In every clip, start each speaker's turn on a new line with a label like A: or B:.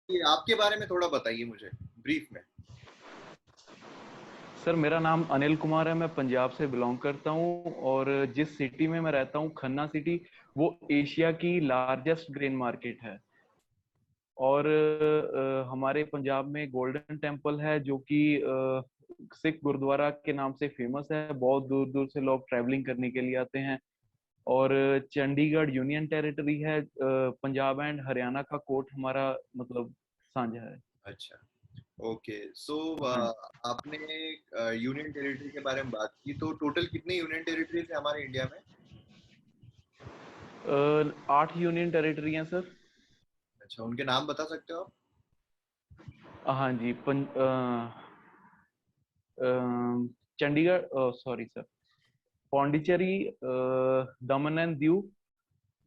A: ये आपके बारे में थोड़ा बताइए मुझे ब्रीफ में।
B: सर मेरा नाम अनिल कुमार है। मैं पंजाब से बिलोंग करता हूँ और जिस सिटी में मैं रहता हूँ, खन्ना सिटी, वो एशिया की लार्जेस्ट ग्रेन मार्केट है। और हमारे पंजाब में गोल्डन टेम्पल है जो कि सिख गुरुद्वारा के नाम से फेमस है। बहुत दूर दूर से लोग ट्रैवलिंग करने के लिए आते हैं। और चंडीगढ़ यूनियन टेरिटरी है। पंजाब एंड हरियाणा का कोर्ट हमारा मतलब साझा है।
A: अच्छा, ओके। सो
B: हाँ।
A: आपने यूनियन टेरिटरी के बारे में बात की, तो टोटल कितने यूनियन टेरिटरीज है हमारे इंडिया में?
B: 8 यूनियन टेरिटरी हैं सर।
A: अच्छा, उनके नाम बता सकते हो आप?
B: हाँ जी। Chandigarh, sorry sir, Pondicherry, Daman and Diu,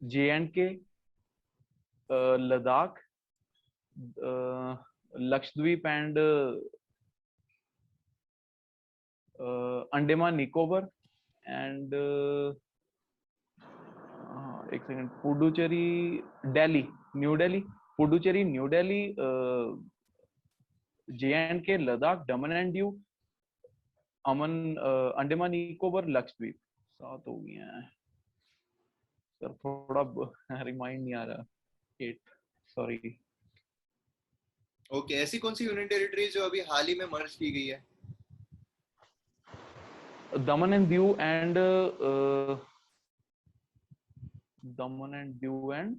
B: JNK, Ladakh, Lakshadweep and Andaman Nicobar and एक second, Puducherry, Delhi, New Delhi, Puducherry, New Delhi, JNK, Ladakh, Daman and Diu, अमन, अंडमान निकोबर, लक्षद्वीप। 7 हो गए हैं सर। थोड़ा रिमाइंड नहीं आ रहा। 8, सॉरी।
A: ओके, ऐसी कौन सी यूनियन टेरिटरीज जो अभी हाल ही में मर्ज की गई है?
B: दमन and Diu and Daman and Diu and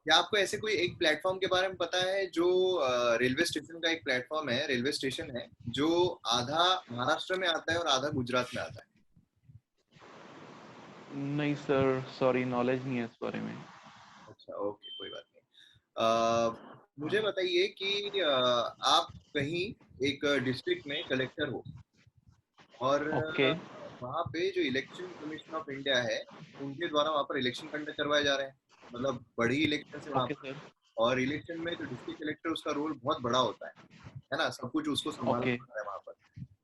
A: क्या आपको ऐसे कोई एक प्लेटफॉर्म के बारे में पता है जो रेलवे स्टेशन का एक प्लेटफॉर्म है, रेलवे स्टेशन है, जो आधा महाराष्ट्र में आता है और आधा गुजरात में आता है?
B: नहीं सर, सॉरी, नॉलेज नहीं है इस बारे में।
A: अच्छा, ओके, कोई बात नहीं। मुझे बताइए कि आप कहीं एक डिस्ट्रिक्ट में कलेक्टर हो, और
B: ओके।
A: वहाँ पे जो इलेक्शन कमीशन ऑफ इंडिया है, उनके द्वारा वहाँ पर इलेक्शन कंडक्ट करवाए जा रहे हैं। मतलब बड़ी इलेक्शन है वहाँ
B: ओके
A: पर।
B: सर।
A: और इलेक्शन में जो डिस्ट्रिक्ट कलेक्टर, उसका रोल बहुत बड़ा होता है ना? सब कुछ उसको संभालना
B: ओके।
A: पड़ता है वहाँ पर।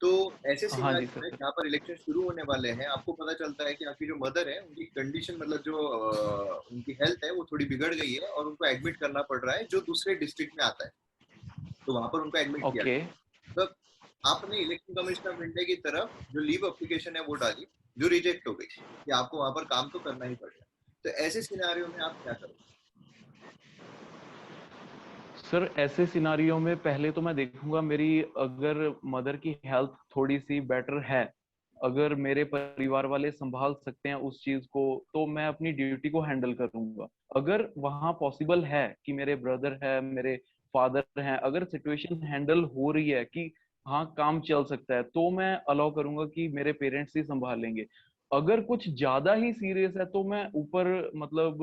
A: तो ऐसे
B: हाँ जी
A: सिनारियो में
B: सर।
A: जहाँ पर इलेक्शन शुरू होने वाले हैं, आपको पता चलता है कि आपकी जो मदर है, उनकी कंडीशन, मतलब जो उनकी हेल्थ है, वो थोड़ी बिगड़ गई है और उनको एडमिट करना पड़ रहा है, जो दूसरे डिस्ट्रिक्ट में आता है। तो वहां पर उनको एडमिट किया।
B: ओके।
A: तो आपने इलेक्शन कमीशन ऑफ इंडिया की तरफ जो लीव एप्लीकेशन है वो डाली, जो रिजेक्ट हो गई, कि आपको वहां पर काम तो करना ही पड़ेगा। तो ऐसे सिनारियो में आप क्या करोगे?
B: सर ऐसे सिनारियो में पहले तो मैं देखूंगा मेरी, अगर मदर की हेल्थ थोड़ी सी बेटर है, अगर मेरे परिवार वाले संभाल सकते हैं उस चीज को, तो मैं अपनी ड्यूटी को हैंडल करूंगा। अगर वहां पॉसिबल है कि मेरे ब्रदर है, मेरे फादर हैं, अगर सिचुएशन हैंडल हो रही है कि हाँ काम चल सकता है, तो मैं अलाउ करूंगा कि मेरे पेरेंट्स ही संभाल लेंगे। अगर कुछ ज्यादा ही सीरियस है तो मैं ऊपर मतलब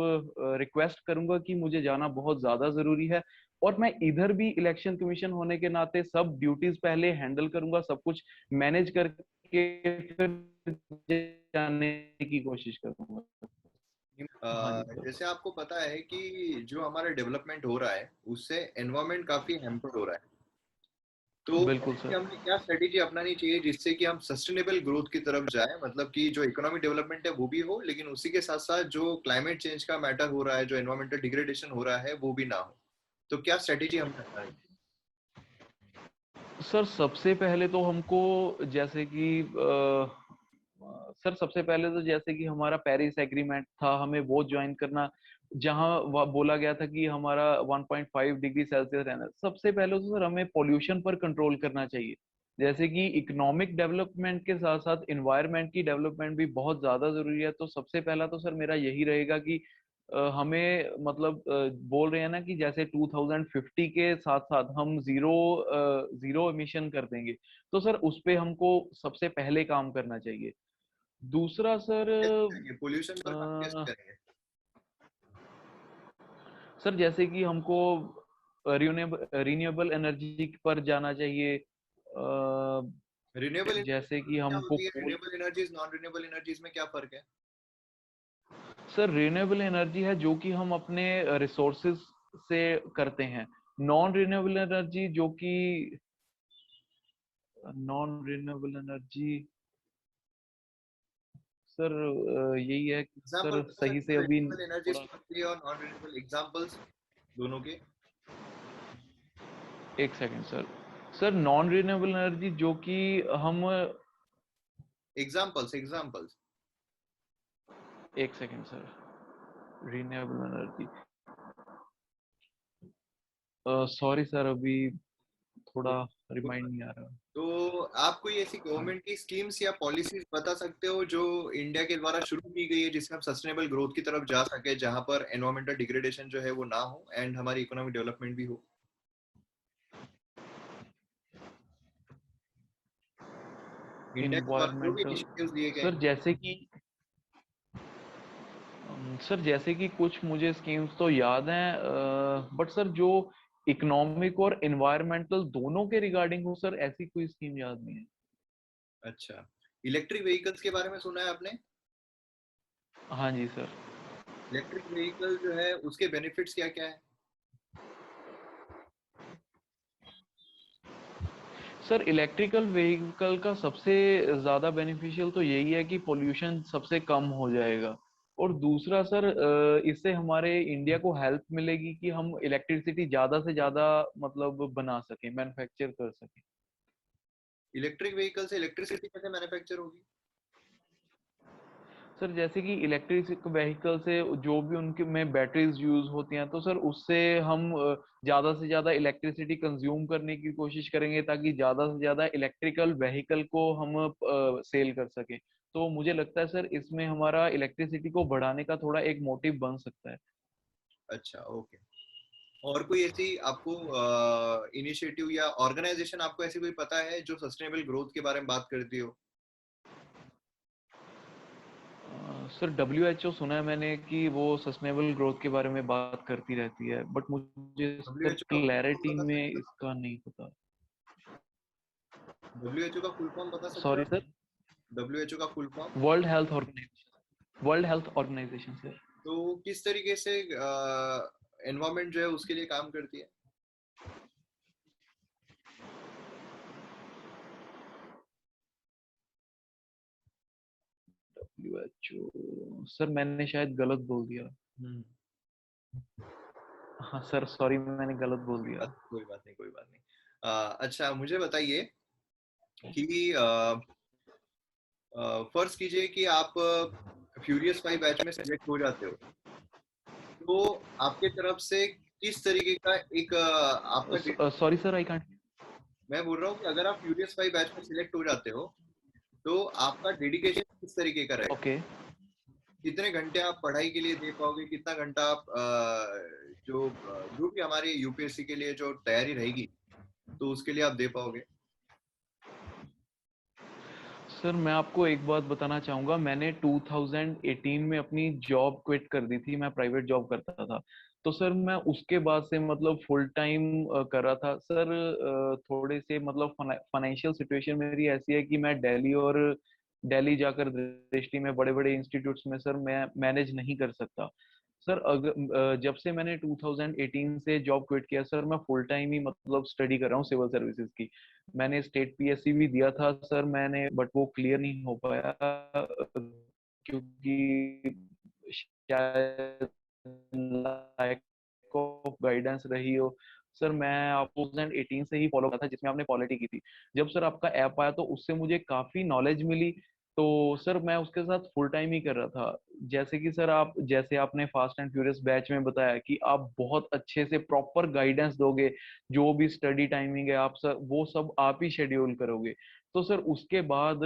B: रिक्वेस्ट करूंगा कि मुझे जाना बहुत ज्यादा जरूरी है, और मैं इधर भी इलेक्शन कमीशन होने के नाते सब ड्यूटीज पहले हैंडल करूंगा, सब कुछ मैनेज करके फिर जाने की कोशिश करूंगा। हाँ जी सर।
A: जैसे आपको पता है कि जो हमारा डेवलपमेंट हो रहा है, उससे एनवायरनमेंट काफी हैम्पर्ड हो रहा है। तो
B: बिल्कुल
A: ऐसे
B: सर।
A: में हमें क्या स्ट्रेटेजी अपनानी चाहिए जिससे कि हम सस्टेनेबल ग्रोथ की तरफ जाए, मतलब कि जो इकोनॉमिक डेवलपमेंट है वो भी हो, लेकिन उसी के साथ साथ जो क्लाइमेट चेंज का मैटर हो रहा है, जो एनवायरमेंटल डिग्रेडेशन हो रहा है, वो भी ना हो। तो क्या स्ट्रेटेजी हमें अपनानी चाहिए?
B: सर सबसे पहले तो हमको, जैसे कि सर सबसे पहले तो जैसे कि हमारा पेरिस एग्रीमेंट था, हमें वो ज्वाइन करना, जहां बोला गया था कि हमारा 1.5 डिग्री सेल्सियस रहना। सबसे पहले तो सर हमें पोल्यूशन पर कंट्रोल करना चाहिए। जैसे कि इकोनॉमिक डेवलपमेंट के साथ साथ इन्वायरमेंट की डेवलपमेंट भी बहुत ज्यादा जरूरी है। तो सबसे पहला तो सर मेरा यही रहेगा कि हमें मतलब बोल रहे हैं ना कि जैसे 2050 के साथ साथ हम जीरो एमिशन कर देंगे, तो सर उस पे हमको सबसे पहले काम करना चाहिए। दूसरा सर,
A: कैसे करेंगे पोल्यूशन पर काम, कैसे करेंगे?
B: सर जैसे कि हमको रिन्यूएबल एनर्जी पर जाना चाहिए।
A: रिन्यूएबल
B: जैसे
A: एनर्जी
B: कि
A: क्या
B: हमको
A: होती है?
B: Coal,
A: renewable energies, non renewable energies में क्या फर्क है?
B: सर रिन्यूएबल एनर्जी है जो कि हम अपने रिसोर्सेज से करते हैं। नॉन रिन्यूएबल एनर्जी जो कि नॉन रिन्यूएबल एनर्जी सर यही है कि
A: एग्जाम्पल
B: सर
A: बता
B: सही
A: सकते
B: से
A: हो
B: अभी
A: रिन्यूएबल एनर्जीज
B: थोड़ा।
A: कौन सी है और नॉन रिन्यूएबल, एग्जाम्पल्स दोनों के?
B: एक second sir. Sir non renewable energy जो कि हम,
A: एग्जाम्पल्स एग्जाम्पल्स।
B: एक second sir, renewable energy, sorry sir अभी थोड़ा रिमाइंड नहीं आ रहा।
A: तो आप कोई ऐसी
B: हाँ
A: गवर्नमेंट की स्कीम्स या पॉलिसीज बता सकते हो जो इंडिया के द्वारा शुरू की गई है जिससे हम सस्टेनेबल ग्रोथ की तरफ जा सके, जहां पर एनवायरमेंटल डिग्रेडेशन जो है वो ना हो एंड हमारी इकोनॉमिक डेवलपमेंट भी हो। इंडिया के द्वारा जो भी
B: इन्वायरमेंटल,
A: इनिशिएटिव्स लिए गए
B: सर
A: हैं।
B: जैसे कि, सर जैसे कि कुछ मुझे स्कीम्स तो याद हैं, बट सर जो इकोनॉमिक और इन्वायरमेंटल दोनों के रिगार्डिंग हो सर, ऐसी कोई स्कीम याद नहीं है।
A: अच्छा, इलेक्ट्रिक व्हीकल्स के बारे में सुना है आपने?
B: हाँ जी सर।
A: इलेक्ट्रिक व्हीकल जो है उसके बेनिफिट्स क्या क्या है?
B: सर इलेक्ट्रिकल व्हीकल का सबसे ज्यादा बेनिफिशियल तो यही है कि पोल्यूशन सबसे कम हो जाएगा। और दूसरा सर, इससे हमारे इंडिया को हेल्प मिलेगी कि हम इलेक्ट्रिसिटी ज्यादा से ज्यादा मतलब बना सकें, मैन्युफैक्चर कर सकें।
A: इलेक्ट्रिक व्हीकल से इलेक्ट्रिसिटी कैसे मैन्युफैक्चर होगी?
B: सर जैसे कि इलेक्ट्रिक व्हीकल से जो भी उनके में बैटरीज यूज होती हैं, तो सर उससे हम ज्यादा से ज्यादा इलेक्ट्रिसिटी कंज्यूम करने की कोशिश करेंगे ताकि ज्यादा से ज्यादा इलेक्ट्रिकल व्हीकल को हम सेल कर सकें। तो मुझे लगता है सर इसमें हमारा इलेक्ट्रिसिटी को बढ़ाने का थोड़ा एक मोटिव बन सकता है।
A: अच्छा, ओके। और कोई ऐसी आपको इनिशिएटिव या ऑर्गेनाइजेशन आपको ऐसी कोई पता है जो सस्टेनेबल ग्रोथ के बारे में बात करती हो?
B: सर WHO सुना है मैंने कि वो सस्टेनेबल ग्रोथ के बारे में बात करती रहती है, बट मुझे सर
A: डब्ल्यूएचओ का फुल फॉर्म
B: क्लैरिटी
A: बता
B: में
A: सकते हो?
B: इसका नहीं पता।
A: डब्ल्यूएचओ का फुल फॉर्म बता सकते हो
B: सॉरी
A: आप?
B: सर।
A: डब्ल्यूएचओ का full form.
B: World health organisation, world health organisation sir.
A: तो किस तरीके से एनवायरनमेंट जो है उसके लिए काम करती है?
B: WHO, सर मैंने शायद गलत बोल दिया।
A: हम्म।
B: हाँ सर सॉरी, मैंने गलत बोल दिया।
A: कोई बात नहीं, कोई बात नहीं। अच्छा, मुझे बताइए कि फर्ज कीजिए कि आप फ्यूरियस 5 बैच में सेलेक्ट हो जाते हो, तो आपके तरफ से किस तरीके का एक आपका
B: सॉरी सर आई कांट।
A: मैं बोल रहा हूँ कि अगर आप फ्यूरियस 5 बैच में सिलेक्ट हो जाते हो तो आपका डेडिकेशन किस तरीके का रहेगा?
B: ओके।
A: कितने घंटे आप पढ़ाई के लिए दे पाओगे, कितना घंटा आप जो भी हमारी यूपीएससी के लिए जो तैयारी रहेगी तो उसके लिए आप दे पाओगे?
B: सर मैं आपको एक बात बताना चाहूंगा, मैंने 2018 में अपनी जॉब क्विट कर दी थी, मैं प्राइवेट जॉब करता था। तो सर मैं उसके बाद से मतलब फुल टाइम कर रहा था सर। थोड़े से मतलब फाइनेंशियल सिचुएशन मेरी ऐसी है कि मैं दिल्ली जाकर दृष्टि में बड़े बड़े इंस्टीट्यूट्स में सर मैं मैनेज नहीं कर सकता। सर अगर जब से मैंने 2018 से जॉब क्विट किया सर, मैं फुल टाइम ही मतलब स्टडी कर रहा हूँ सिविल सर्विसेज की। मैंने स्टेट PSC भी दिया था सर मैंने, बट वो क्लियर नहीं हो पाया क्योंकि शायद लैक ऑफ गाइडेंस रही हो। सर मैं आपको 2018 से ही फॉलो करता था जिसमें आपने पॉलिटी की थी। जब सर आपका ऐप आया तो उससे मुझे काफी नॉलेज मिली। तो सर मैं उसके साथ फुल टाइम ही कर रहा था। जैसे कि सर आप, जैसे आपने फास्ट एंड फ्यूरियस बैच में बताया कि आप बहुत अच्छे से प्रॉपर गाइडेंस दोगे, जो भी स्टडी टाइमिंग है आप सर वो सब आप ही शेड्यूल करोगे। तो सर उसके बाद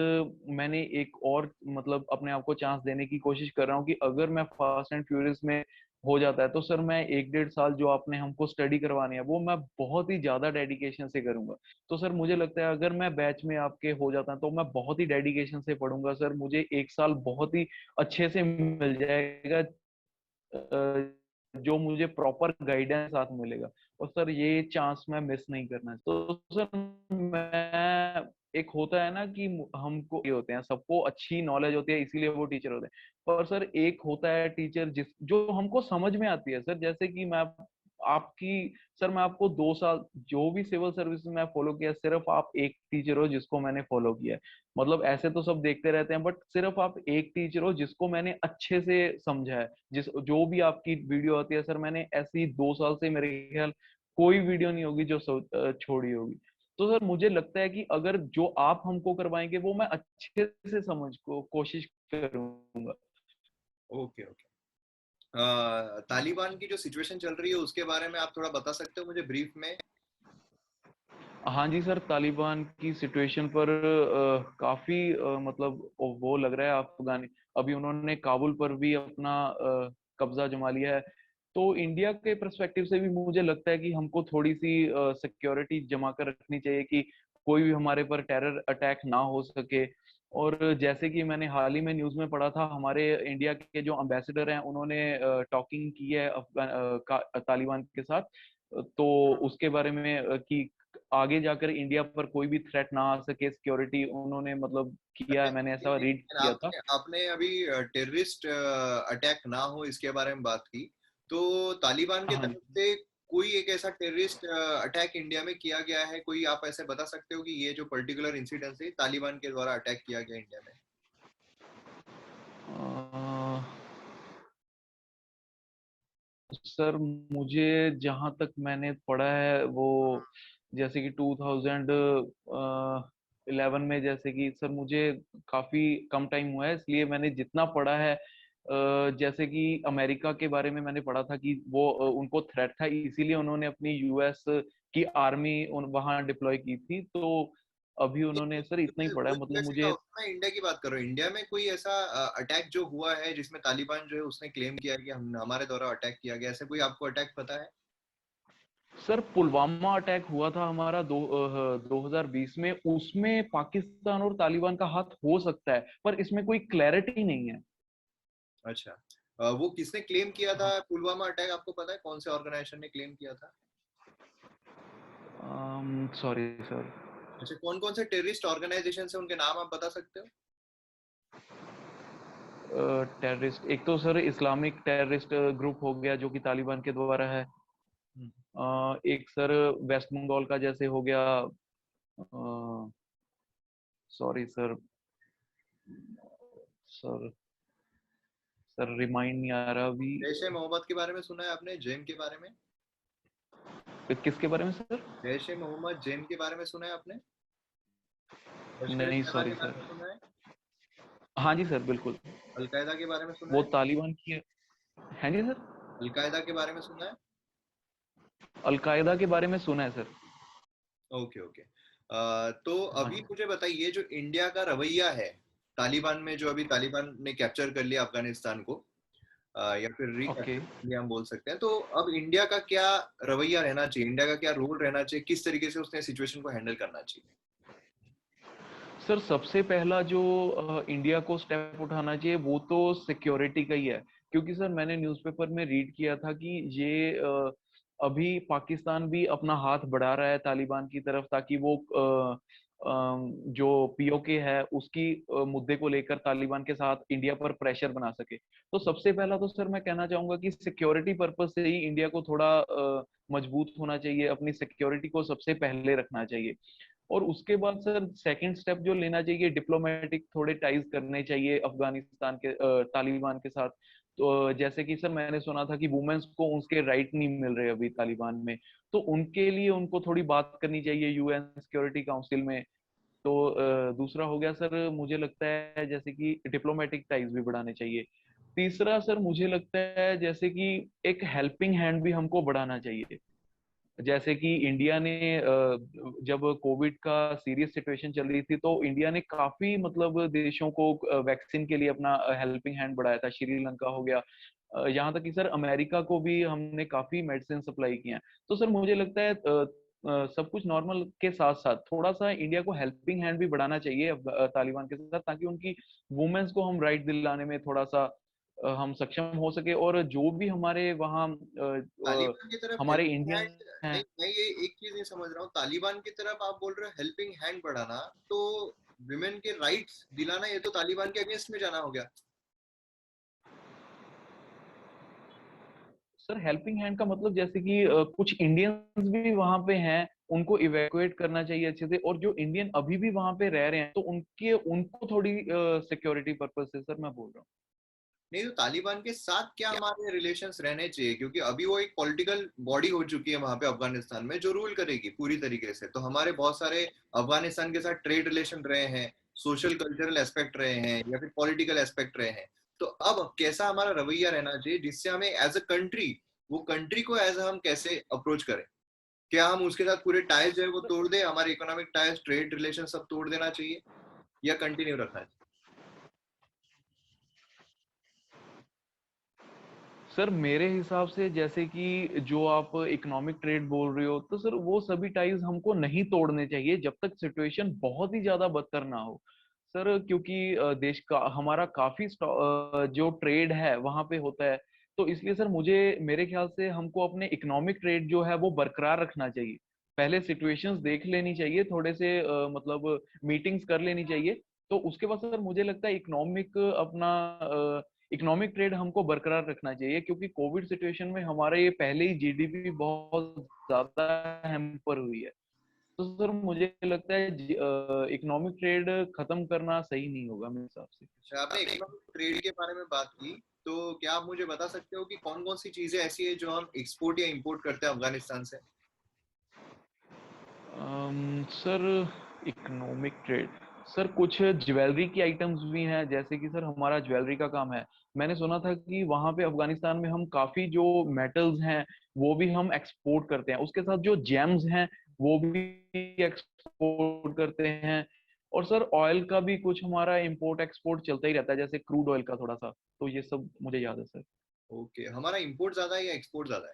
B: मैंने एक और मतलब अपने आप को चांस देने की कोशिश कर रहा हूँ कि अगर मैं फास्ट एंड फ्यूरियस में हो जाता है तो सर मैं 1 1.5 साल जो आपने हमको स्टडी करवानी है वो मैं बहुत ही ज्यादा डेडिकेशन से करूंगा। तो सर मुझे लगता है अगर मैं बैच में आपके हो जाता तो मैं बहुत ही डेडिकेशन से पढ़ूंगा सर, मुझे 1 साल बहुत ही अच्छे से मिल जाएगा, जो मुझे प्रॉपर गाइडेंस साथ मिलेगा। और सर ये चांस मैं मिस नहीं करना। तो सर मैं, एक होता है ना कि हमको ये होते हैं, सबको अच्छी नॉलेज होती है इसीलिए वो टीचर होते हैं। पर सर एक होता है टीचर जिस जो हमको समझ में आती है सर, जैसे कि मैं आपकी, सर मैं आपको 2 साल जो भी सिविल सर्विस में फॉलो किया, सिर्फ आप एक टीचर हो जिसको मैंने फॉलो किया है। मतलब ऐसे तो सब देखते रहते हैं बट सिर्फ आप एक टीचर हो जिसको मैंने अच्छे से समझा है। जिस जो भी आपकी वीडियो आती है सर, मैंने ऐसी 2 साल से मेरे ख्याल कोई वीडियो नहीं होगी जो छोड़ी होगी। तो सर मुझे लगता है कि अगर जो आप हमको करवाएंगे वो मैं अच्छे से समझ को कोशिश करूंगा।
A: Okay okay. तालिबान की जो सिचुएशन चल रही है उसके बारे में आप थोड़ा बता सकते हो मुझे ब्रीफ में?
B: हाँ जी सर, तालिबान की सिचुएशन पर काफी मतलब वो लग रहा है अफगानी, अभी उन्होंने काबुल पर भी अपना कब्जा जमा लिया है। तो इंडिया के पर्सपेक्टिव से भी मुझे लगता है कि हमको थोड़ी सी सिक्योरिटी जमा कर रखनी चाहिए कि कोई भी हमारे पर टेरर अटैक ना हो सके। और जैसे कि मैंने हाल ही में न्यूज में पढ़ा था, हमारे इंडिया के जो अम्बेसडर हैं उन्होंने टॉकिंग की है तालिबान के साथ। तो उसके बारे में कि आगे जाकर इंडिया पर कोई भी थ्रेट ना आ सके, सिक्योरिटी उन्होंने मतलब किया है, मैंने ऐसा रीड
A: लेकिन
B: किया था।
A: आपने आपने अभी टेररिस्ट अटैक ना हो इसके बारे में बात की, तो तालिबान की
B: हाँ
A: तरफ
B: जी।
A: से कोई एक ऐसा टेररिस्ट अटैक इंडिया में किया गया है? कोई आप ऐसे बता सकते हो कि ये जो पर्टिकुलर इंसिडेंट है तालिबान के द्वारा अटैक किया गया इंडिया में?
B: अ, सर मुझे जहां तक मैंने पढ़ा है वो, जैसे कि 2011 में, जैसे कि सर मुझे काफी कम टाइम हुआ है इसलिए मैंने जितना पढ़ा है, जैसे कि अमेरिका के बारे में मैंने पढ़ा था कि वो उनको थ्रेट था, इसीलिए उन्होंने अपनी यूएस की आर्मी वहां डिप्लॉय की थी। तो अभी उन्होंने, सर इतना ही पढ़ा
A: वो
B: है मतलब
A: यूएसए का
B: मुझे।
A: होता है, मैं इंडिया की बात कर रहा हूँ। इंडिया में कोई ऐसा अटैक जो हुआ है जिसमें तालिबान जो है उसने क्लेम किया कि हम हमारे द्वारा अटैक किया गया, ऐसा कोई आपको अटैक पता है?
B: सर पुलवामा अटैक हुआ था हमारा 2020 में, उसमें पाकिस्तान और तालिबान का हाथ हो सकता है, पर इसमें कोई क्लैरिटी नहीं है।
A: अच्छा। वो किसने क्लेम किया था
B: हाँ।
A: पुलवामा अटैक, आपको पता है कौन से ऑर्गेनाइजेशन ने क्लेम किया था?
B: Sorry sir.
A: अच्छा, कौन कौन से टेररिस्ट ऑर्गेनाइजेशन से उनके नाम आप बता सकते हो?
B: टेररिस्ट, एक तो सर इस्लामिक टेररिस्ट ग्रुप हो गया जो कि तालिबान के द्वारा है।
A: हम्म।
B: एक सर वेस्ट बंगाल का जैसे हो गया, sorry sir, sir sir remind नहीं आ रहा अभी।
A: जैश ए मोहम्मद के बारे में सुना है आपने, जेम के बारे में?
B: किसके बारे में सर?
A: जैश ए मोहम्मद जेम के बारे में सुना है आपने? लश्कर ए
B: नहीं
A: तैयबा
B: सॉरी
A: के बारे
B: सर।
A: में सुना है?
B: हाँ जी सर बिल्कुल।
A: अलकायदा के बारे में सुना
B: वो
A: है?
B: तालिबान की है। हाँ जी सर।
A: अलकायदा के बारे में सुना है?
B: अलकायदा के बारे में सुना है सर।
A: Okay okay. तो
B: हाँ
A: अभी
B: जी।
A: मुझे बताइए, ये जो इंडिया का रवैया है तालिबान में, जो अभी तालिबान ने कैप्चर कर लिया अफगानिस्तान को, या फिर
B: ओके।
A: रिकैप्चर कर लिया हम बोल सकते हैं, तो अब इंडिया का क्या रवैया रहना चाहिए, इंडिया का क्या रोल रहना चाहिए, किस तरीके से उसने सिचुएशन को हैंडल करना चाहिए?
B: सर सबसे पहला जो इंडिया को स्टेप उठाना चाहिए वो तो सिक्योरिटी का ही है। क्योंकि सर मैंने न्यूज़पेपर में रीड किया था कि ये अभी पाकिस्तान भी अपना हाथ बढ़ा रहा है तालिबान की तरफ, ताकि वो जो पीओके है उसकी मुद्दे को लेकर तालिबान के साथ इंडिया पर प्रेशर बना सके। तो सबसे पहला तो सर मैं कहना चाहूंगा कि सिक्योरिटी पर्पज से ही इंडिया को थोड़ा मजबूत होना चाहिए, अपनी सिक्योरिटी को सबसे पहले रखना चाहिए। और उसके बाद सर सेकंड स्टेप जो लेना चाहिए, डिप्लोमेटिक थोड़े टाइज करने चाहिए अफगानिस्तान के तालिबान के साथ। तो जैसे कि सर मैंने सुना था कि वुमेन्स को उसके राइट नहीं मिल रहे अभी तालिबान में, तो उनके लिए उनको थोड़ी बात करनी चाहिए यूएन सिक्योरिटी काउंसिल में। तो दूसरा हो गया सर, मुझे लगता है जैसे कि डिप्लोमेटिक टाइज भी बढ़ाने चाहिए। तीसरा सर मुझे लगता है जैसे कि एक हेल्पिंग हैंड भी हमको बढ़ाना चाहिए। जैसे कि इंडिया ने जब कोविड का सीरियस सिचुएशन चल रही थी तो इंडिया ने काफी मतलब देशों को वैक्सीन के लिए अपना हेल्पिंग हैंड बढ़ाया था, श्रीलंका हो गया, यहाँ तक कि सर अमेरिका को भी हमने काफी मेडिसिन सप्लाई किए हैं। तो सर मुझे लगता है सब कुछ नॉर्मल के साथ साथ थोड़ा सा इंडिया को हेल्पिंग हैंड भी बढ़ाना चाहिए तालिबान के साथ, ताकि उनकी वुमेन्स को हम राइट दिलाने में थोड़ा सा हम सक्षम हो सके। और जो भी हमारे वहाँ
A: तालिबान की तरफ
B: हमारे
A: हेल्पिंग
B: इंडियन
A: हैंड
B: हैं।
A: नहीं, मैं ये एक चीज नहीं समझ रहा हूँ, तालिबान की तरफ आप बोल रहे हो हेल्पिंग हैंड बढ़ाना, तो विमेन के राइट्स दिलाना ये तो तालिबान के अगेंस्ट में जाना हो गया।
B: सर हेल्पिंग हैंड का मतलब जैसे कि कुछ इंडियंस भी वहां पे हैं, उनको इवैक्यूएट करना चाहिए अच्छे से। और जो इंडियन अभी भी वहां पे रह रहे हैं तो उनको थोड़ी सिक्योरिटी पर्पज से सर मैं बोल रहा हूँ।
A: नहीं तो तालिबान के साथ क्या हमारे रिलेशंस रहने चाहिए, क्योंकि अभी वो एक पॉलिटिकल बॉडी हो चुकी है वहां पे अफगानिस्तान में जो रूल करेगी पूरी तरीके से। तो हमारे बहुत सारे अफगानिस्तान के साथ ट्रेड रिलेशन रहे हैं, सोशल कल्चरल एस्पेक्ट रहे हैं, या फिर पॉलिटिकल एस्पेक्ट रहे हैं। तो अब कैसा हमारा रवैया रहना चाहिए जिससे हमें एज अ कंट्री, वो कंट्री को एज हम कैसे अप्रोच करें? क्या हम उसके साथ पूरे टाइज जो है वो तोड़ दे, हमारे इकोनॉमिक टाइज, ट्रेड रिलेशन सब तोड़ देना चाहिए, या कंटिन्यू रखना चाहिए?
B: सर मेरे हिसाब से जैसे कि जो आप इकोनॉमिक ट्रेड बोल रहे हो, तो सर वो सभी टाइज हमको नहीं तोड़ने चाहिए जब तक सिचुएशन बहुत ही ज्यादा बदतर ना हो। सर क्योंकि देश का हमारा काफी जो ट्रेड है वहां पे होता है, तो इसलिए सर मुझे मेरे ख्याल से हमको अपने इकोनॉमिक ट्रेड जो है वो बरकरार रखना चाहिए। पहले सिचुएशंस देख लेनी चाहिए, थोड़े से मतलब मीटिंग्स कर लेनी चाहिए। तो उसके बाद सर मुझे लगता है इकोनॉमिक ट्रेड हमको बरकरार रखना चाहिए, क्योंकि कोविड सिचुएशन में हमारे ये पहले ही जीडीपी बहुत ज्यादा हैम्पर हुई है। तो सर मुझे लगता है इकोनॉमिक ट्रेड खत्म करना सही नहीं होगा मेरे हिसाब से।
A: अच्छा, आपने इकोनॉमिक ट्रेड के बारे में बात की, तो क्या आप मुझे बता सकते हो कि कौन कौन सी चीजें ऐसी है जो हम एक्सपोर्ट या इंपोर्ट करते हैं अफगानिस्तान से?
B: सर इकोनॉमिक ट्रेड, सर कुछ ज्वेलरी की आइटम्स भी हैं, जैसे कि सर हमारा ज्वेलरी का काम है। मैंने सुना था कि वहां पे अफगानिस्तान में हम काफी जो मेटल्स हैं वो भी हम एक्सपोर्ट करते हैं, उसके साथ जो जेम्स हैं वो भी एक्सपोर्ट करते हैं। और सर ऑयल का भी कुछ हमारा इंपोर्ट एक्सपोर्ट चलता ही रहता है, जैसे क्रूड ऑयल का थोड़ा सा। तो ये सब मुझे याद है सर।
A: ओके, हमारा इंपोर्ट ज्यादा है या एक्सपोर्ट ज्यादा है?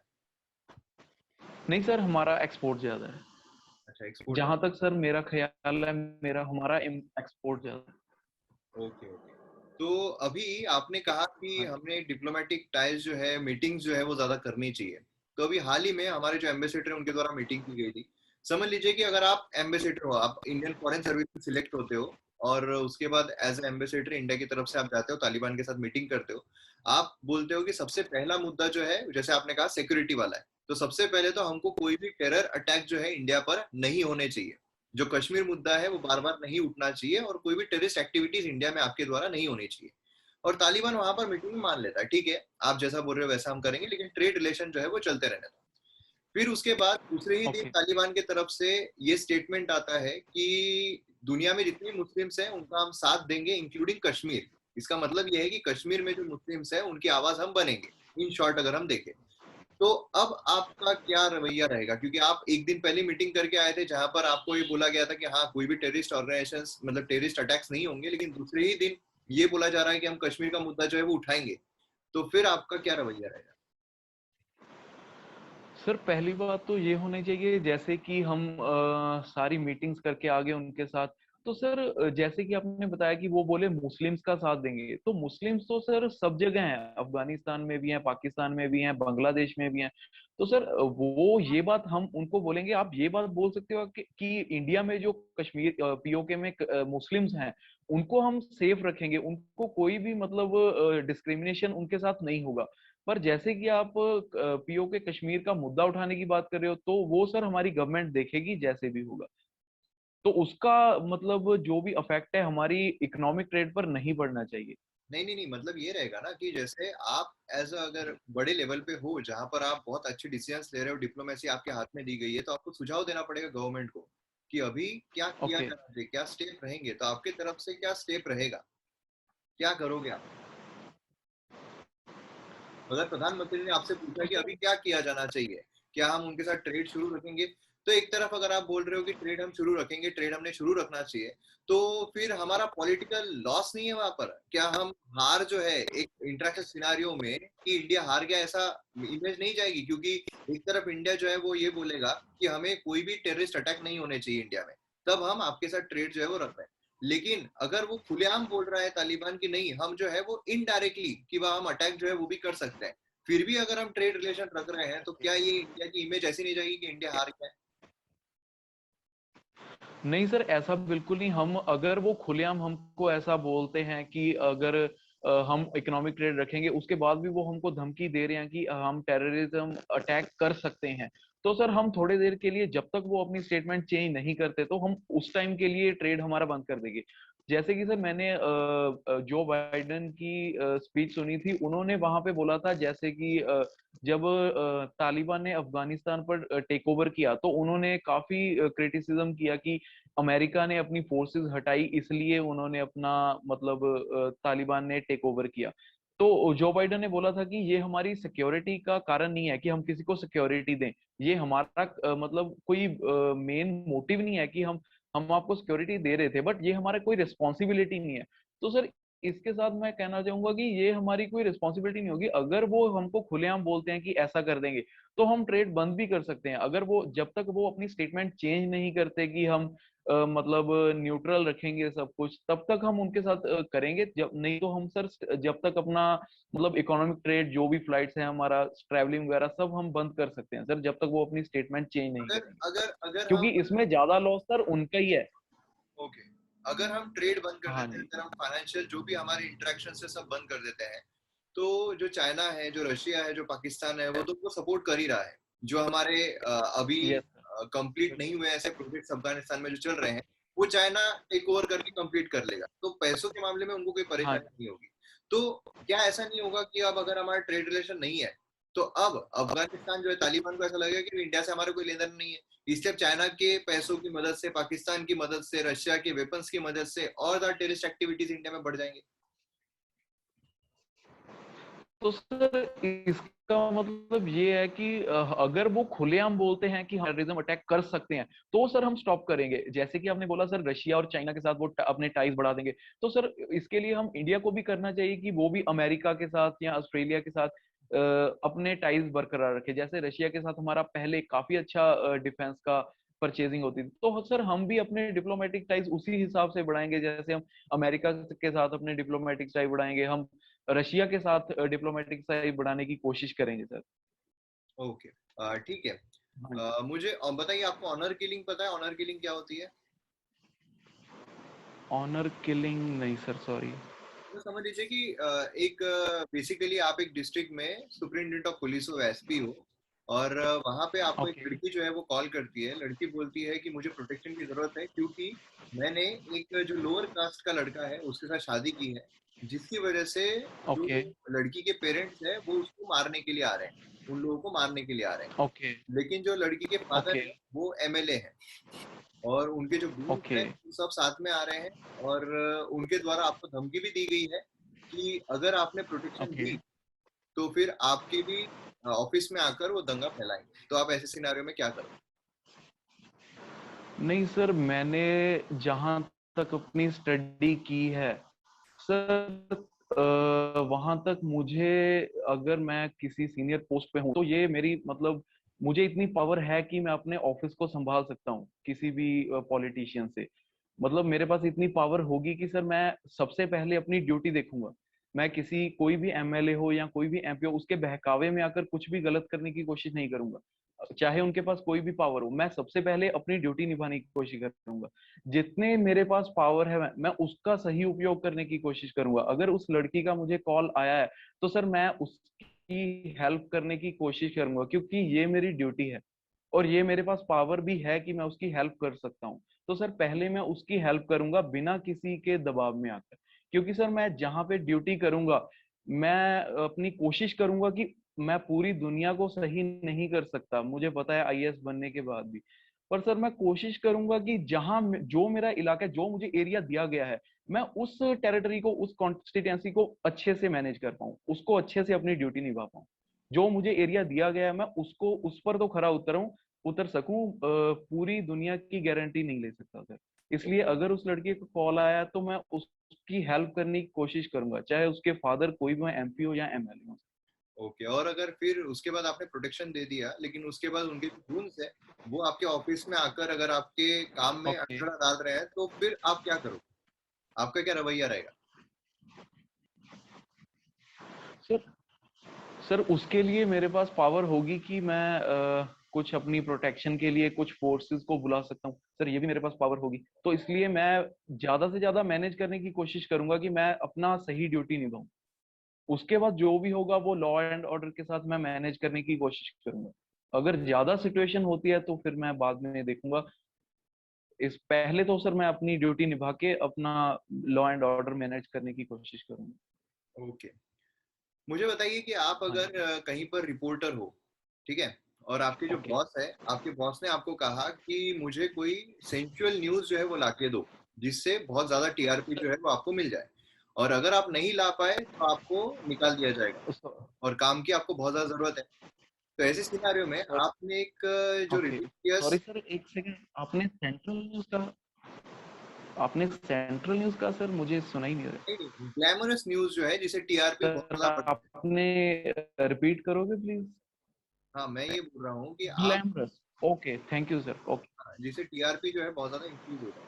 B: नहीं सर, हमारा एक्सपोर्ट ज्यादा है।
A: अच्छा, एक्सपोर्ट
B: जहां
A: ज्यादा
B: तक सर मेरा ख्याल है, मेरा हमारा एक्सपोर्ट ज्यादा है।
A: है। Okay okay. तो अभी आपने कहा कि
B: हाँ जी।
A: हमने डिप्लोमेटिक टाइज जो है, मीटिंग्स जो है वो ज्यादा करनी चाहिए। तो अभी हाल ही में हमारे जो एम्बेसडर है उनके द्वारा मीटिंग की गई थी। समझ लीजिए कि अगर आप एम्बेसडर हो, आप इंडियन फॉरेन सर्विस में सिलेक्ट होते हो, और उसके बाद एज ए एम्बेसडर इंडिया की तरफ से आप जाते हो, तालिबान के साथ मीटिंग करते हो। आप बोलते हो कि सबसे पहला मुद्दा जो है, जैसे आपने कहा, सिक्योरिटी वाला है। तो सबसे पहले तो हमको कोई भी टेरर अटैक जो है इंडिया पर नहीं होने चाहिए। जो कश्मीर मुद्दा है वो बार बार नहीं उठना चाहिए, और कोई भी टेररिस्ट एक्टिविटीज इंडिया में आपके द्वारा नहीं होनी चाहिए। और तालिबान वहां पर मीटिंग में मान लेता है, ठीक है आप जैसा बोल रहे हो वैसा हम करेंगे, लेकिन ट्रेड रिलेशन जो है वो चलते रहने दो। फिर उसके बाद दूसरे ही दिन
B: ओके।
A: तालिबान की तरफ से ये स्टेटमेंट आता है कि दुनिया में जितने मुस्लिम्स हैं उनका हम साथ देंगे, इंक्लूडिंग कश्मीर। इसका मतलब यह है कि कश्मीर में जो मुस्लिम्स हैं उनकी आवाज हम बनेंगे, इन शॉर्ट अगर हम देखें। तो अब आपका क्या रवैया रहेगा, क्योंकि आप एक दिन पहले मीटिंग करके आए थे जहां पर आपको ये बोला गया था कि हाँ कोई भी टेररिस्ट ऑर्गेनाइजेशन, मतलब टेररिस्ट अटैक्स नहीं होंगे, लेकिन दूसरे ही दिन ये बोला जा रहा है कि हम कश्मीर का मुद्दा जो है वो उठाएंगे। तो फिर आपका क्या रवैया रहेगा?
B: सर पहली बात तो ये होनी चाहिए, जैसे कि हम सारी मीटिंग्स करके आगे उनके साथ। तो सर जैसे कि आपने बताया कि वो बोले मुस्लिम्स का साथ देंगे, तो मुस्लिम्स तो सर सब जगह हैं, अफगानिस्तान में भी हैं, पाकिस्तान में भी हैं, बांग्लादेश में भी हैं। तो सर वो ये बात हम उनको बोलेंगे। आप ये बात बोल सकते हो कि इंडिया में जो कश्मीर पीओके में मुस्लिम्स हैं उनको हम सेफ रखेंगे, उनको कोई भी मतलब डिस्क्रिमिनेशन उनके साथ नहीं होगा। पर जैसे कि आप पीओके कश्मीर का मुद्दा उठाने की बात कर रहे हो, तो वो सर हमारी गवर्नमेंट देखेगी जैसे भी होगा। तो उसका मतलब जो भी अफेक्ट है हमारी इकोनॉमिक ट्रेड पर नहीं पड़ना चाहिए।
A: नहीं नहीं नहीं, मतलब ये रहेगा ना कि जैसे आप एज अगर बड़े लेवल पे हो जहां पर आप बहुत अच्छे डिसीजंस ले रहे हो, डिप्लोमेसी आपके हाथ में दी गई है, तो आपको सुझाव देना पड़ेगा गवर्नमेंट को कि अभी क्या किया
B: ओके।
A: जाना चाहिए, क्या स्टेप रहेंगे। तो आपके तरफ से क्या स्टेप रहेगा, क्या करोगे आप? अगर प्रधानमंत्री ने आपसे पूछा कि अभी क्या किया जाना चाहिए, क्या हम उनके साथ ट्रेड शुरू रखेंगे? तो एक तरफ अगर आप बोल रहे हो कि ट्रेड हम शुरू रखेंगे, ट्रेड हमने शुरू रखना चाहिए, तो फिर हमारा पॉलिटिकल लॉस नहीं है वहां पर? क्या हम हार जो है एक इंटरनेशनल सिनारियो में कि इंडिया हार गया, ऐसा इमेज नहीं जाएगी? क्योंकि एक तरफ इंडिया जो है वो ये बोलेगा कि हमें कोई भी टेररिस्ट अटैक नहीं होने चाहिए इंडिया में, तब हम आपके साथ ट्रेड जो है वो रख रहे हैं। लेकिन अगर वो खुलेआम बोल रहा है तालिबान की नहीं, हम जो है वो इनडायरेक्टली कि वह हम अटैक जो है वो भी कर सकते हैं, फिर भी अगर हम ट्रेड रिलेशन रख रहे हैं, तो क्या ये इंडिया की इमेज ऐसी नहीं जाएगी कि इंडिया हार गया है?
B: नहीं सर, ऐसा बिल्कुल नहीं। हम अगर वो खुलेआम हमको ऐसा बोलते हैं कि अगर हम इकोनॉमिक ट्रेड रखेंगे, उसके बाद भी वो हमको धमकी दे रहे हैं कि हम टेररिज्म अटैक कर सकते हैं, तो सर हम थोड़ी देर के लिए, जब तक वो अपनी स्टेटमेंट चेंज नहीं करते, तो हम उस टाइम के लिए ट्रेड हमारा बंद कर देंगे। जैसे कि सर मैंने जो बाइडेन की स्पीच सुनी थी, उन्होंने वहां पे बोला था जैसे कि जब तालिबान ने अफगानिस्तान पर टेक ओवर किया तो उन्होंने काफी क्रिटिसिज्म किया कि अमेरिका ने अपनी फोर्सेस हटाई, इसलिए उन्होंने अपना मतलब तालिबान ने टेक ओवर किया। तो जो बाइडेन ने बोला था कि ये हमारी सिक्योरिटी का कारण नहीं है कि हम किसी को सिक्योरिटी दें, ये हमारा मतलब कोई मेन मोटिव नहीं है कि हम आपको सिक्योरिटी दे रहे थे, बट ये हमारा कोई रिस्पॉन्सिबिलिटी नहीं है। तो सर इसके साथ मैं कहना चाहूंगा कि ये हमारी कोई रिस्पॉन्सिबिलिटी नहीं होगी। अगर वो हमको खुलेआम बोलते हैं कि ऐसा कर देंगे, तो हम ट्रेड बंद भी कर सकते हैं। अगर वो जब तक वो अपनी स्टेटमेंट चेंज नहीं करते कि हम मतलब न्यूट्रल रखेंगे सब कुछ, तब तक हम उनके साथ करेंगे। जब नहीं तो हम सर जब तक अपना मतलब इकोनॉमिक ट्रेड जो भी फ्लाइट्स है हमारा ट्रैवलिंग वगैरह सब हम बंद कर सकते हैं सर, जब तक वो अपनी स्टेटमेंट चेंज नहीं
A: अगर
B: करेंगे,
A: अगर अगर
B: क्योंकि
A: हम
B: इसमें ज्यादा लॉस सर उनका ही है।
A: ओके, अगर हम ट्रेड बंद कर
B: हाँ
A: देते हैं,
B: जी।
A: अगर हम फाइनेंशियल जो भी हमारे इंटरेक्शन है सब बंद कर देते हैं, तो जो चाइना है, जो रशिया है, जो पाकिस्तान है, वो तो उनको सपोर्ट कर ही रहा है। जो हमारे अभी
B: यस
A: कंप्लीट नहीं हुए ऐसे प्रोजेक्ट्स अफगानिस्तान में जो चल रहे हैं, वो चाइना टेक ओवर करके कंप्लीट कर लेगा, तो पैसों के मामले में उनको कोई
B: हाँ
A: परेशानी नहीं होगी। तो क्या ऐसा नहीं होगा कि अब अगर हमारा ट्रेड रिलेशन नहीं है, तो अब अफगानिस्तान जो है, तालिबान को ऐसा लगेगा कि इंडिया से हमारा कोई लेना नहीं है, इसलिए अब चाइना के पैसों की मदद से, पाकिस्तान की मदद से, रशिया के वेपन्स की मदद से और ज्यादा टेररिस्ट एक्टिविटीज इंडिया में बढ़ जाएंगे।
B: तो सर इसका मतलब ये है कि अगर वो खुलेआम बोलते हैं कि हम टेररिज्म अटैक कर सकते हैं, तो सर हम स्टॉप करेंगे। जैसे कि आपने बोला सर रशिया और चाइना के साथ वो अपने टाइज बढ़ा देंगे, तो सर इसके लिए हम इंडिया को भी करना चाहिए कि वो भी अमेरिका के साथ या ऑस्ट्रेलिया के साथ अपने टाइज बरकरार रखे। जैसे रशिया के साथ हमारा पहले काफी अच्छा डिफेंस का परचेजिंग होती थी, तो सर हम भी अपने डिप्लोमेटिक टाइज उसी हिसाब से बढ़ाएंगे। जैसे हम अमेरिका के साथ अपने डिप्लोमेटिक टाइज बढ़ाएंगे, हम रशिया के साथ डिप्लोमेटिक टाइज बढ़ाने की कोशिश करेंगे सर।
A: ओके, ठीक है।
B: हाँ जी।
A: मुझे बताइए, आपको ऑनर किलिंग पता है? ऑनर किलिंग क्या होती है?
B: ऑनर किलिंग नहीं सर, सॉरी।
A: तो समझ लीजिए कि एक बेसिकली आप एक डिस्ट्रिक्ट में सुपरिटेंडेंट ऑफ पुलिस हो, एसपी हो, और वहां पे आपको एक
B: ओके।
A: लड़की जो है वो कॉल करती है। लड़की बोलती है कि मुझे प्रोटेक्शन की जरूरत है, क्योंकि मैंने एक जो लोअर कास्ट का लड़का है उसके साथ शादी की है, जिसकी वजह से जो
B: ओके।
A: लड़की के पेरेंट्स है वो उसको मारने के लिए आ रहे हैं, उन लोगों को मारने के लिए आ रहे हैं।
B: ओके।
A: लेकिन जो लड़की के फादर
B: ओके।
A: है वो एमएलए है, और उनके जो गूंज
B: ओके।
A: हैं वो सब साथ में आ रहे हैं, और उनके द्वारा आपको धमकी भी दी गई है कि अगर आपने प्रोटेक्शन
B: ओके।
A: दी तो फिर आपके भी ऑफिस में आकर वो दंगा फैलाएंगे। तो आप ऐसे सिनारियो में क्या करोगे?
B: नहीं सर, मैंने जहां तक अपनी स्टडी की है सर, वहां तक मुझे, अगर मैं किसी सीनियर पोस्ट पे हूँ तो ये मेरी मतलब मुझे इतनी पावर है कि मैं अपने ऑफिस को संभाल सकता हूँ किसी भी पॉलिटिशियन से। मतलब मेरे पास इतनी पावर होगी कि सर मैं सबसे पहले अपनी ड्यूटी देखूंगा। मैं किसी कोई भी एमएलए हो या कोई भी एमपी हो, उसके बहकावे में आकर कुछ भी गलत करने की कोशिश नहीं करूंगा। चाहे उनके पास कोई भी पावर हो, मैं सबसे पहले अपनी ड्यूटी निभाने की कोशिश करूंगा। जितने मेरे पास पावर है मैं उसका सही उपयोग करने की कोशिश करूंगा। अगर उस लड़की का मुझे कॉल आया है, तो सर मैं उसकी हेल्प करने की कोशिश करूंगा, क्योंकि ये मेरी ड्यूटी है और ये मेरे पास पावर भी है कि मैं उसकी हेल्प कर सकता हूँ। तो सर पहले मैं उसकी हेल्प करूंगा बिना किसी के दबाव में आकर, क्योंकि सर मैं जहाँ पे ड्यूटी करूंगा, मैं अपनी कोशिश करूंगा कि मैं पूरी दुनिया को सही नहीं कर सकता, मुझे पता है आईएएस बनने के बाद भी। पर सर मैं कोशिश करूंगा कि जहां जो मेरा इलाका है, जो मुझे एरिया दिया गया है, मैं उस टेरिटरी को, उस कॉन्स्टिट्यूएंसी को अच्छे से मैनेज कर पाऊँ, उसको अच्छे से अपनी ड्यूटी निभा पाऊँ। जो मुझे एरिया दिया गया है मैं उसको उस पर तो खरा उतर सकूं। पूरी दुनिया की गारंटी नहीं ले सकता सर। इसलिए अगर उस लड़के को कॉल आया तो मैं उसकी हेल्प करने की कोशिश करूंगा, चाहे उसके फादर कोई भी एमपी हो या एमएलए हो।
A: ओके, और अगर फिर उसके बाद आपने प्रोटेक्शन दे दिया, लेकिन उसके बाद उनके जो गूंज है वो आपके ऑफिस में आकर अगर आपके काम में
B: ओके
A: अड़थड़ा डाल रहे हैं, तो फिर आप क्या करोगे? आपका क्या रवैया रहेगा?
B: सर, सर उसके लिए मेरे पास पावर होगी कि मैं कुछ अपनी प्रोटेक्शन के लिए कुछ फोर्सेस को बुला सकता हूँ सर, ये भी मेरे पास पावर होगी। तो इसलिए मैं ज्यादा से ज्यादा मैनेज करने की कोशिश करूंगा कि मैं अपना सही ड्यूटी निभाऊं। उसके बाद जो भी होगा वो लॉ एंड ऑर्डर के साथ मैं मैनेज करने की कोशिश करूंगा। अगर ज्यादा सिचुएशन होती है तो फिर मैं बाद में देखूंगा। इस पहले तो सर मैं अपनी ड्यूटी निभा के अपना लॉ एंड ऑर्डर मैनेज करने की कोशिश करूंगा।
A: ओके, मुझे बताइए कि आप
B: हाँ
A: अगर
B: जी।
A: कहीं पर रिपोर्टर हो, ठीक है, और आपके जो
B: ओके।
A: बॉस है, आपके बॉस ने आपको कहा कि मुझे कोई सेंचुअल न्यूज जो है वो लाके दो, जिससे बहुत ज्यादा टीआरपी जो है वो आपको मिल जाए, और अगर आप नहीं ला पाए तो आपको निकाल दिया जाएगा, और काम की आपको बहुत ज्यादा जरूरत है। तो ऐसे सिनारियों में
B: सर
A: आपने एक जो
B: ओके,
A: रिलीजियस,
B: सॉरी सर, एक सेकंड। आपने सेंट्रल न्यूज का सर मुझे सुना ही नहीं रहा।
A: ग्लैमरस न्यूज जो है जिसे टीआरपी बहुत
B: सर
A: ज्यादा बढ़,
B: आपने रिपीट करोगे प्लीज?
A: हाँ मैं ये बोल रहा हूँ कि आप,
B: glamorous. Okay, thank you sir. Okay.
A: जिसे टीआरपी जो है बहुत ज्यादा इंक्रीज हो जाए,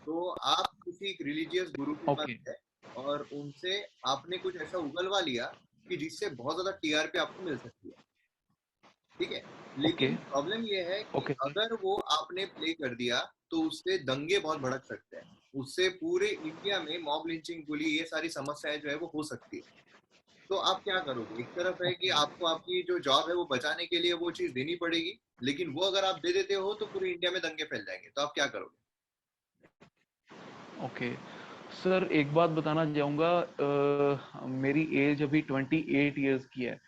A: तो आप किसी एक रिलीजियस गुरु के पास
B: ओके।
A: गए और उनसे आपने कुछ ऐसा उगलवा लिया कि जिससे बहुत ज्यादा टीआरपी आपको मिल सकती है, ठीक है।
B: ओके।
A: लेकिन प्रॉब्लम ये है कि
B: ओके सर।
A: अगर वो आपने प्ले कर दिया तो उससे दंगे बहुत भड़क सकते हैं, उससे पूरे इंडिया में मॉब लिंचिंग, गोली, ये सारी समस्याएं जो है वो हो सकती है। तो आप क्या करोगे? एक तरफ है कि
B: ओके।
A: आपको आपकी जो जॉब है वो बचाने के लिए वो चीज देनी पड़ेगी, लेकिन वो अगर आप दे देते हो तो पूरे इंडिया में दंगे फैल जाएंगे, तो आप क्या करोगे?
B: ओके सर, एक बात बताना चाहूंगा। मेरी एज अभी 28 ईयर्स की है।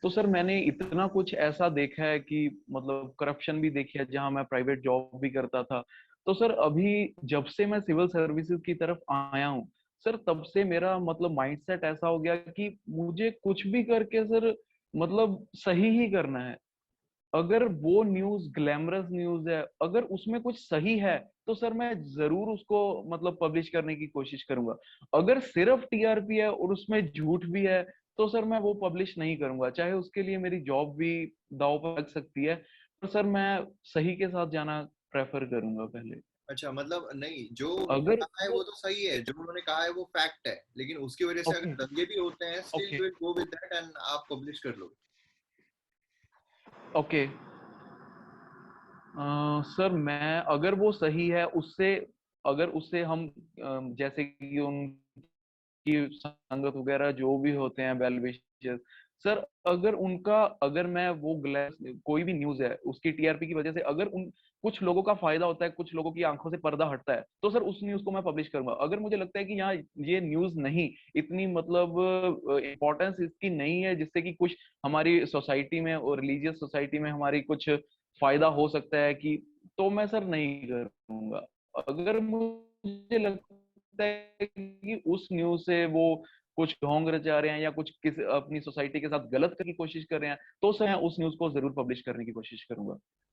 B: तो सर मैंने इतना कुछ ऐसा देखा है कि मतलब करप्शन भी देखी है, जहां मैं प्राइवेट जॉब भी करता था। तो सर अभी जब से मैं सिविल सर्विसेज की तरफ आया हूँ सर, तब से मेरा मतलब माइंडसेट ऐसा हो गया कि मुझे कुछ भी करके सर मतलब सही ही करना है। अगर वो न्यूज ग्लैमरस न्यूज है, अगर उसमें कुछ सही है, तो सर मैं जरूर उसको मतलब पब्लिश करने की कोशिश करूंगा। अगर सिर्फ टीआरपी है और उसमें झूठ भी है, तो सर मैं वो पब्लिश नहीं करूंगा, चाहे उसके लिए मेरी जॉब भी दांव पर लग सकती है। तो सर मैं सही के साथ जाना प्रेफर करूंगा पहले।
A: अच्छा, मतलब नहीं, जो
B: तो
A: उन्होंने
B: अगर
A: कहा है वो तो सही है, जो उन्होंने कहा है वो फैक्ट है, लेकिन उसकी वजह से
B: ओके।
A: अगर दंगे भी होते हैं, still
B: okay.
A: You will go with that and आप पब्लिश कर लोगे?
B: ओके सर, मैं अगर वो सही है उससे, अगर उससे हम जैसे कि उनकी संगत वगैरह जो भी होते हैं वेल विशर्स, सर अगर उनका, अगर मैं वो ग्लैस कोई भी न्यूज है उसकी टीआरपी की वजह से अगर उन कुछ लोगों का फायदा होता है, कुछ लोगों की आंखों से पर्दा हटता है, तो सर उस न्यूज को मैं पब्लिश करूंगा। अगर मुझे लगता है कि यहाँ ये न्यूज नहीं, इतनी मतलब इम्पोर्टेंस इसकी नहीं है जिससे कि कुछ हमारी सोसाइटी में और रिलीजियस सोसाइटी में हमारी कुछ फायदा हो सकता है कि, तो मैं सर नहीं करूंगा। अगर मुझे लगता है कि उस न्यूज से वो कुछ ढोंग रचा रहे हैं या कुछ किस अपनी सोसाइटी के साथ गलत करने की कोशिश कर रहे हैं, तो सर मैं उस न्यूज को जरूर पब्लिश करने की कोशिश करूंगा।